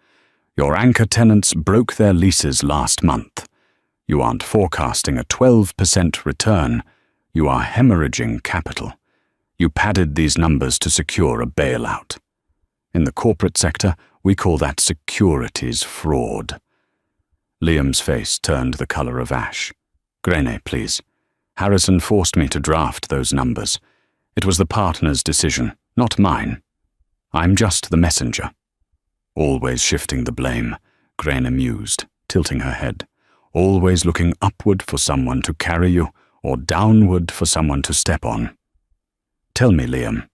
Your anchor tenants broke their leases last month. You aren't forecasting a 12% return. You are hemorrhaging capital. You padded these numbers to secure a bailout. In the corporate sector, we call that securities fraud." Liam's face turned the color of ash. "Grine, please. Harrison forced me to draft those numbers. It was the partner's decision, not mine. I'm just the messenger." "Always shifting the blame," Grine mused, tilting her head. "Always looking upward for someone to carry you, or downward for someone to step on. Tell me, Liam,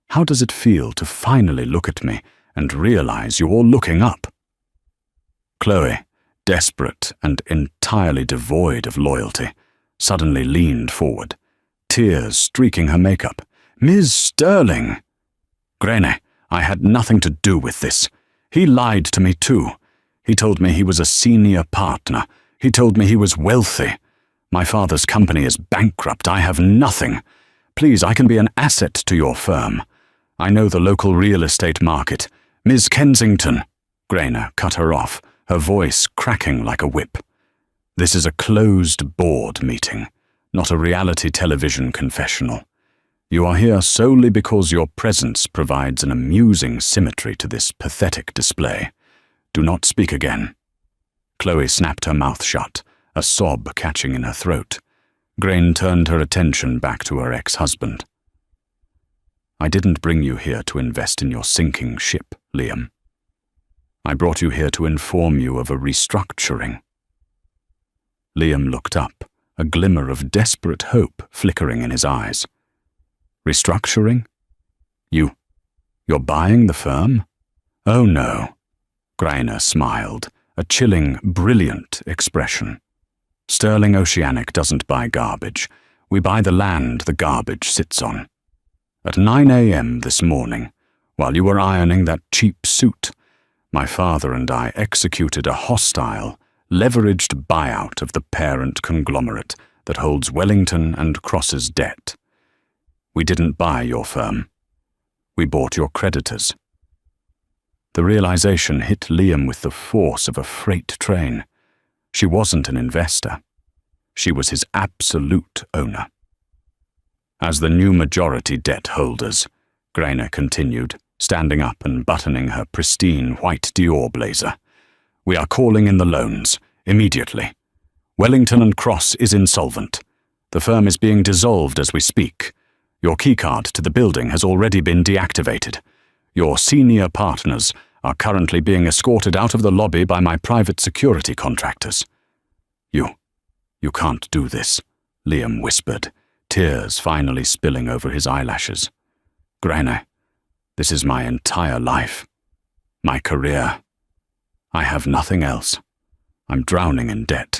how does it feel to finally look at me and realize you're looking up?" Chloe, desperate and entirely devoid of loyalty, suddenly leaned forward, tears streaking her makeup. "Ms. Sterling!" "Grine, I had nothing to do with this. He lied to me too. He told me he was a senior partner. He told me he was wealthy. My father's company is bankrupt. I have nothing. Please, I can be an asset to your firm. I know the local real estate market. Ms. Kensington." Grine cut her off, her voice cracking like a whip. "This is a closed board meeting, not a reality television confessional. You are here solely because your presence provides an amusing symmetry to this pathetic display. Do not speak again." Chloe snapped her mouth shut, a sob catching in her throat. Grine turned her attention back to her ex-husband. "I didn't bring you here to invest in your sinking ship, Liam. I brought you here to inform you of a restructuring." Liam looked up, a glimmer of desperate hope flickering in his eyes. "Restructuring? You're buying the firm?" "Oh no." Grine smiled, a chilling, brilliant expression. "Sterling Oceanic doesn't buy garbage. We buy the land the garbage sits on. At 9 a.m. this morning, while you were ironing that cheap suit, my father and I executed a hostile, leveraged buyout of the parent conglomerate that holds Wellington and Cross's debt. We didn't buy your firm. We bought your creditors." The realization hit Liam with the force of a freight train. She wasn't an investor. She was his absolute owner. As the new majority debt holders, Grainer continued, standing up and buttoning her pristine white Dior blazer, we are calling in the loans, immediately. Wellington and Cross is insolvent. The firm is being dissolved as we speak. Your keycard to the building has already been deactivated. Your senior partners are currently being escorted out of the lobby by my private security contractors. You can't do this, Liam whispered, tears finally spilling over his eyelashes. Grainer, this is my entire life. My career. I have nothing else. I'm drowning in debt.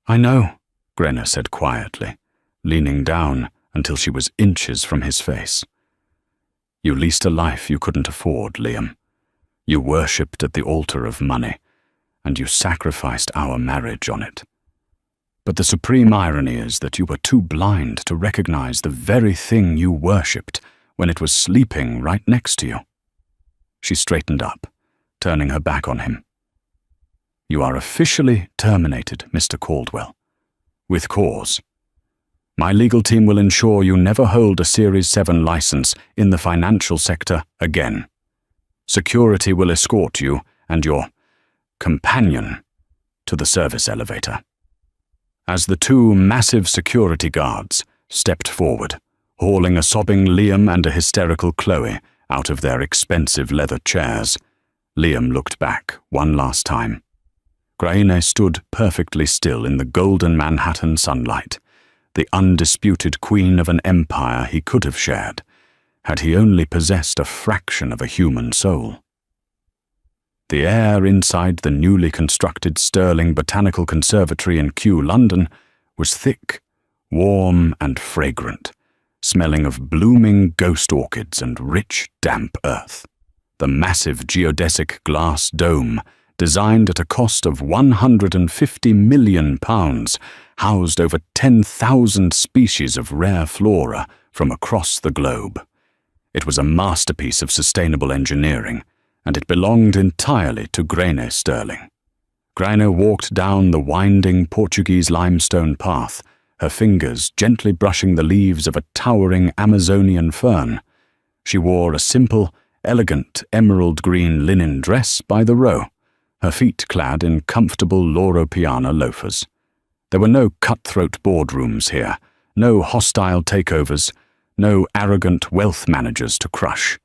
I know, Grainer said quietly, leaning down until she was inches from his face. You leased a life you couldn't afford, Liam. You worshipped at the altar of money, and you sacrificed our marriage on it. But the supreme irony is that you were too blind to recognize the very thing you worshipped when it was sleeping right next to you. She straightened up, turning her back on him. You are officially terminated, Mr. Caldwell. With cause. My legal team will ensure you never hold a Series 7 license in the financial sector again. Security will escort you and your companion to the service elevator. As the two massive security guards stepped forward, hauling a sobbing Liam and a hysterical Chloe out of their expensive leather chairs, Liam looked back one last time. Grainer stood perfectly still in the golden Manhattan sunlight, the undisputed queen of an empire he could have shared, had he only possessed a fraction of a human soul. The air inside the newly constructed Sterling Botanical Conservatory in Kew, London, was thick, warm and fragrant, smelling of blooming ghost orchids and rich, damp earth. The massive geodesic glass dome, designed at a cost of £150 million, housed over 10,000 species of rare flora from across the globe. It was a masterpiece of sustainable engineering, and it belonged entirely to Grainer Sterling. Grainer walked down the winding Portuguese limestone path, her fingers gently brushing the leaves of a towering Amazonian fern. She wore a simple, elegant emerald green linen dress by the row, her feet clad in comfortable Loro Piana loafers. There were no cutthroat boardrooms here, no hostile takeovers, no arrogant wealth managers to crush.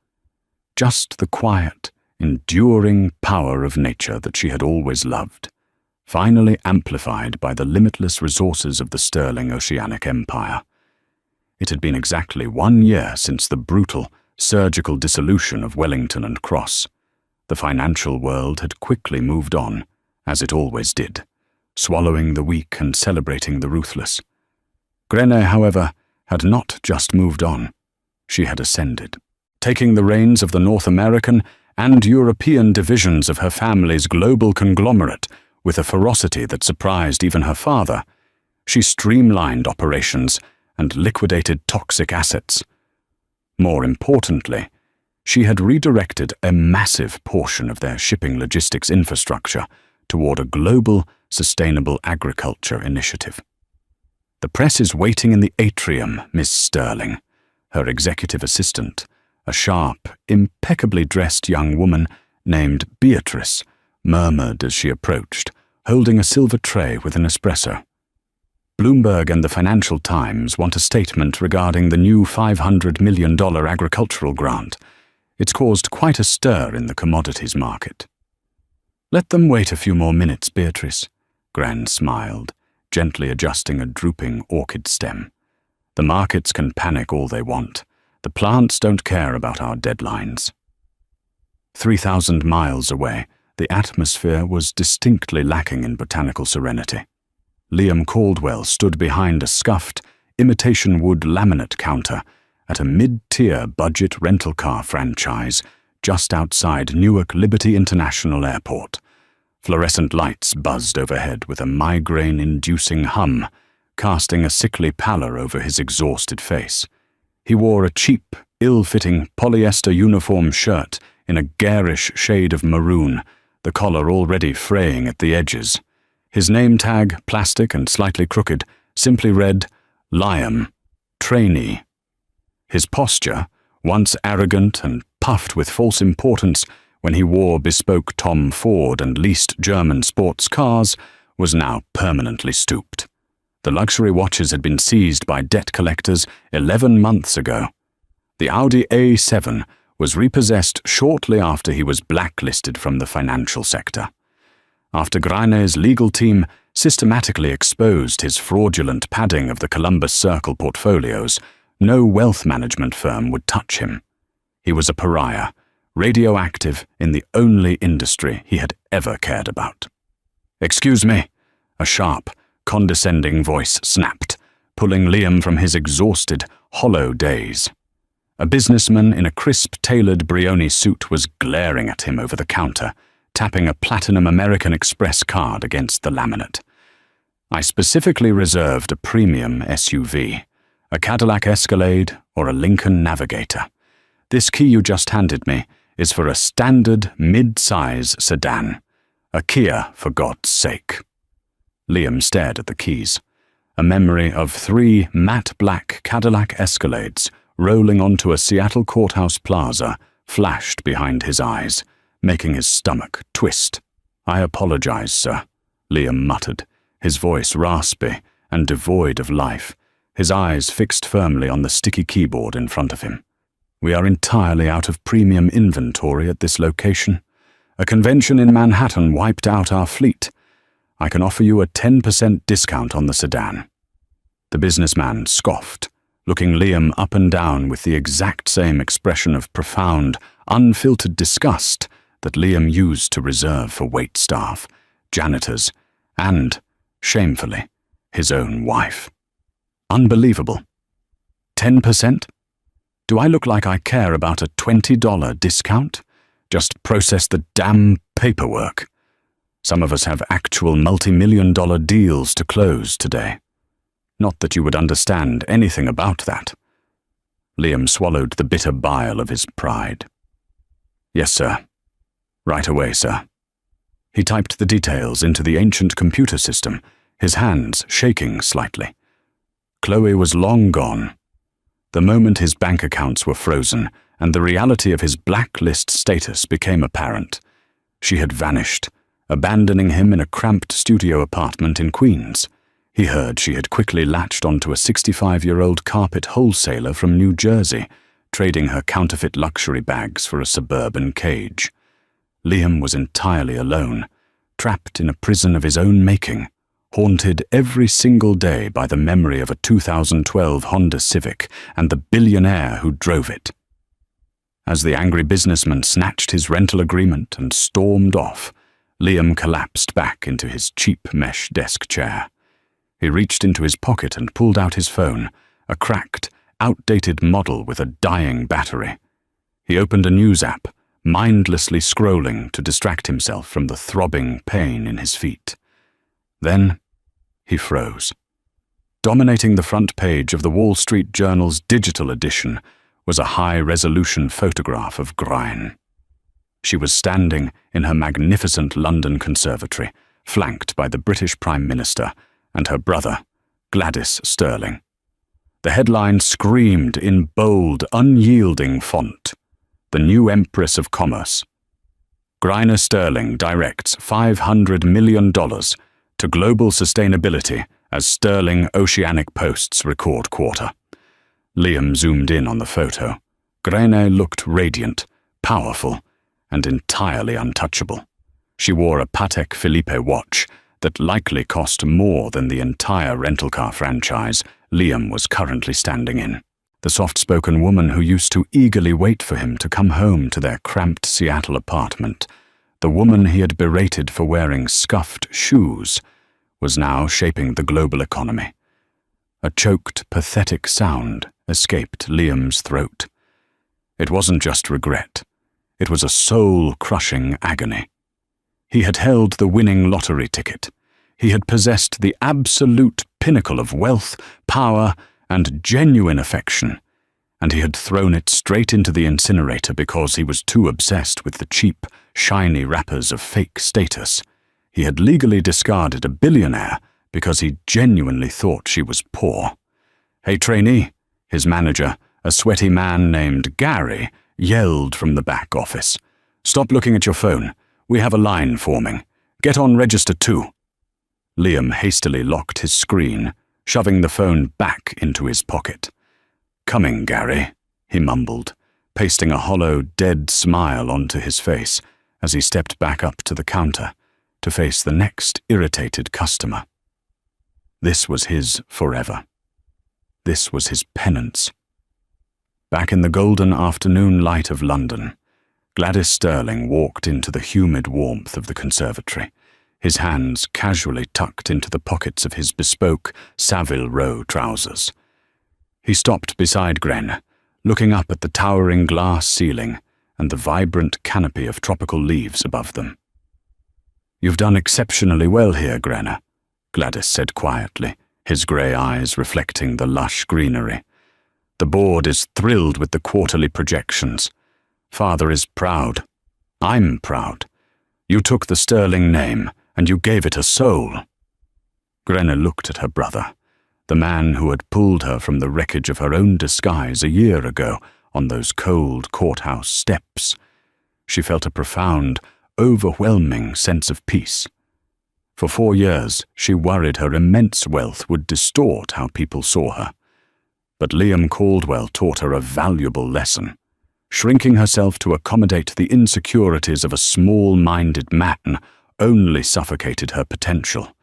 Just the quiet, enduring power of nature that she had always loved, finally amplified by the limitless resources of the Sterling Oceanic Empire. It had been exactly 1 year since the brutal, surgical dissolution of Wellington and Cross. The financial world had quickly moved on, as it always did, swallowing the weak and celebrating the ruthless. Grainer, however, had not just moved on. She had ascended, taking the reins of the North American and European divisions of her family's global conglomerate with a ferocity that surprised even her father. She streamlined operations and liquidated toxic assets. More importantly, she had redirected a massive portion of their shipping logistics infrastructure toward a global, sustainable agriculture initiative. The press is waiting in the atrium, Miss Sterling. Her executive assistant, a sharp, impeccably dressed young woman named Beatrice, murmured as she approached, holding a silver tray with an espresso. Bloomberg and the Financial Times want a statement regarding the new $500 million agricultural grant. It's caused quite a stir in the commodities market. Let them wait a few more minutes, Beatrice. Gran smiled, gently adjusting a drooping orchid stem. The markets can panic all they want. The plants don't care about our deadlines. 3,000 miles away, the atmosphere was distinctly lacking in botanical serenity. Liam Caldwell stood behind a scuffed, imitation wood laminate counter at a mid-tier budget rental car franchise just outside Newark Liberty International Airport. Fluorescent lights buzzed overhead with a migraine-inducing hum, casting a sickly pallor over his exhausted face. He wore a cheap, ill-fitting polyester uniform shirt in a garish shade of maroon, the collar already fraying at the edges. His name tag, plastic and slightly crooked, simply read, Liam, trainee. His posture, once arrogant and puffed with false importance when he wore bespoke Tom Ford and leased German sports cars, was now permanently stooped. The luxury watches had been seized by debt collectors 11 months ago. The Audi A7 was repossessed shortly after he was blacklisted from the financial sector. After Greiner's legal team systematically exposed his fraudulent padding of the Columbus Circle portfolios, no wealth management firm would touch him. He was a pariah, radioactive in the only industry he had ever cared about. "Excuse me," a sharp, condescending voice snapped, pulling Liam from his exhausted, hollow daze. A businessman in a crisp-tailored Brioni suit was glaring at him over the counter, tapping a Platinum American Express card against the laminate. "I specifically reserved a premium SUV, a Cadillac Escalade or a Lincoln Navigator. This key you just handed me is for a standard mid-size sedan. A Kia, for God's sake." Liam stared at the keys. A memory of 3 matte black Cadillac Escalades rolling onto a Seattle courthouse plaza flashed behind his eyes, making his stomach twist. "I apologize, sir," Liam muttered, his voice raspy and devoid of life, his eyes fixed firmly on the sticky keyboard in front of him. "We are entirely out of premium inventory at this location. A convention in Manhattan wiped out our fleet. I can offer you a 10% discount on the sedan." The businessman scoffed, looking Liam up and down with the exact same expression of profound, unfiltered disgust that Liam used to reserve for waitstaff, janitors, and, shamefully, his own wife. Unbelievable. 10%? Do I look like I care about a $20 discount? Just process the damn paperwork. Some of us have actual multi-million-dollar deals to close today. Not that you would understand anything about that. Liam swallowed the bitter bile of his pride. "Yes, sir. Right away, sir." He typed the details into the ancient computer system, his hands shaking slightly. Chloe was long gone. The moment his bank accounts were frozen and the reality of his blacklist status became apparent, she had vanished, abandoning him in a cramped studio apartment in Queens. He heard she had quickly latched onto a 65-year-old carpet wholesaler from New Jersey, trading her counterfeit luxury bags for a suburban cage. Liam was entirely alone, trapped in a prison of his own making, haunted every single day by the memory of a 2012 Honda Civic and the billionaire who drove it. As the angry businessman snatched his rental agreement and stormed off, Liam collapsed back into his cheap mesh desk chair. He reached into his pocket and pulled out his phone, a cracked, outdated model with a dying battery. He opened a news app, mindlessly scrolling to distract himself from the throbbing pain in his feet. Then he froze. Dominating the front page of the Wall Street Journal's digital edition was a high-resolution photograph of Grein. She was standing in her magnificent London conservatory, flanked by the British Prime Minister and her brother, Gladys Sterling. The headline screamed in bold, unyielding font, "The New Empress of Commerce. Greiner Sterling directs $500 million to global sustainability as Sterling Oceanic Post's record quarter." Liam zoomed in on the photo. Greiner looked radiant, powerful, and entirely untouchable. She wore a Patek Philippe watch that likely cost more than the entire rental car franchise Liam was currently standing in. The soft-spoken woman who used to eagerly wait for him to come home to their cramped Seattle apartment, the woman he had berated for wearing scuffed shoes, was now shaping the global economy. A choked, pathetic sound escaped Liam's throat. It wasn't just regret. It was a soul-crushing agony. He had held the winning lottery ticket. He had possessed the absolute pinnacle of wealth, power, and genuine affection, and he had thrown it straight into the incinerator because he was too obsessed with the cheap, shiny wrappers of fake status. He had legally discarded a billionaire because he genuinely thought she was poor. "Hey, trainee," his manager, a sweaty man named Gary, yelled from the back office. "Stop looking at your phone. We have a line forming. Get on register 2. Liam hastily locked his screen, shoving the phone back into his pocket. "Coming, Gary," he mumbled, pasting a hollow, dead smile onto his face as he stepped back up to the counter to face the next irritated customer. This was his forever. This was his penance. Back in the golden afternoon light of London, Gladys Sterling walked into the humid warmth of the conservatory, his hands casually tucked into the pockets of his bespoke Savile Row trousers. He stopped beside Gren, looking up at the towering glass ceiling and the vibrant canopy of tropical leaves above them. "You've done exceptionally well here, Grenna," Gladys said quietly, his grey eyes reflecting the lush greenery. "The board is thrilled with the quarterly projections. Father is proud. I'm proud. You took the Sterling name and you gave it a soul." Grenna looked at her brother, the man who had pulled her from the wreckage of her own disguise a year ago on those cold courthouse steps. She felt a profound, overwhelming sense of peace. For 4 years, she worried her immense wealth would distort how people saw her. But Liam Caldwell taught her a valuable lesson. Shrinking herself to accommodate the insecurities of a small-minded man only suffocated her potential.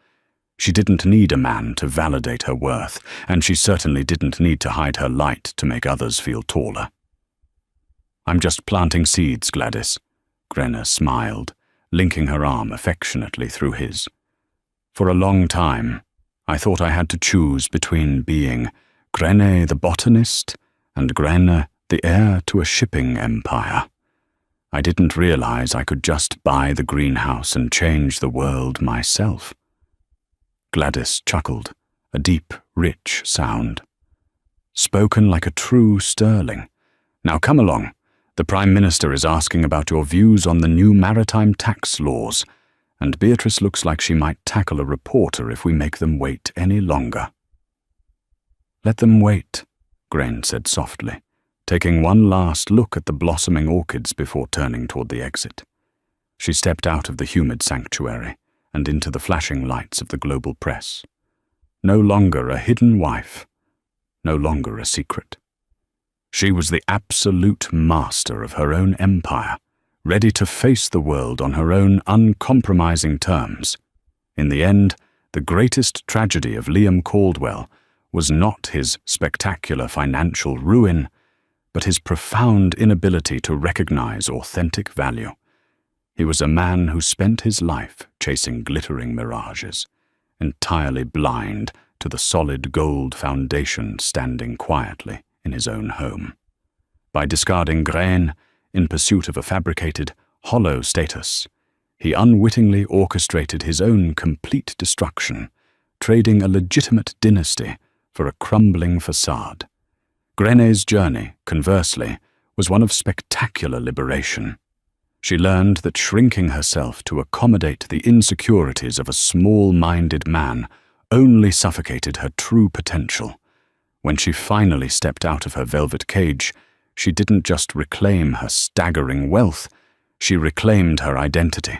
She didn't need a man to validate her worth, and she certainly didn't need to hide her light to make others feel taller. "I'm just planting seeds, Gladys," Grenna smiled, linking her arm affectionately through his. "For a long time, I thought I had to choose between being Grenne the botanist and Grenna the heir to a shipping empire. I didn't realize I could just buy the greenhouse and change the world myself." Gladys chuckled, a deep, rich sound. "Spoken like a true Sterling. Now come along. The Prime Minister is asking about your views on the new maritime tax laws, and Beatrice looks like she might tackle a reporter if we make them wait any longer." "Let them wait," Gren said softly, taking one last look at the blossoming orchids before turning toward the exit. She stepped out of the humid sanctuary and into the flashing lights of the global press. No longer a hidden wife, no longer a secret. She was the absolute master of her own empire, ready to face the world on her own uncompromising terms. In the end, the greatest tragedy of Liam Caldwell was not his spectacular financial ruin, but his profound inability to recognize authentic value. He was a man who spent his life chasing glittering mirages, entirely blind to the solid gold foundation standing quietly in his own home. By discarding grain in pursuit of a fabricated, hollow status, he unwittingly orchestrated his own complete destruction, trading a legitimate dynasty for a crumbling facade. Grenne's journey, conversely, was one of spectacular liberation. She learned that shrinking herself to accommodate the insecurities of a small-minded man only suffocated her true potential. When she finally stepped out of her velvet cage, she didn't just reclaim her staggering wealth, she reclaimed her identity.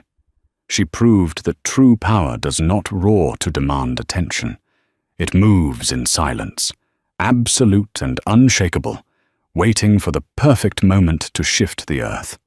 She proved that true power does not roar to demand attention. It moves in silence, absolute and unshakable, waiting for the perfect moment to shift the earth.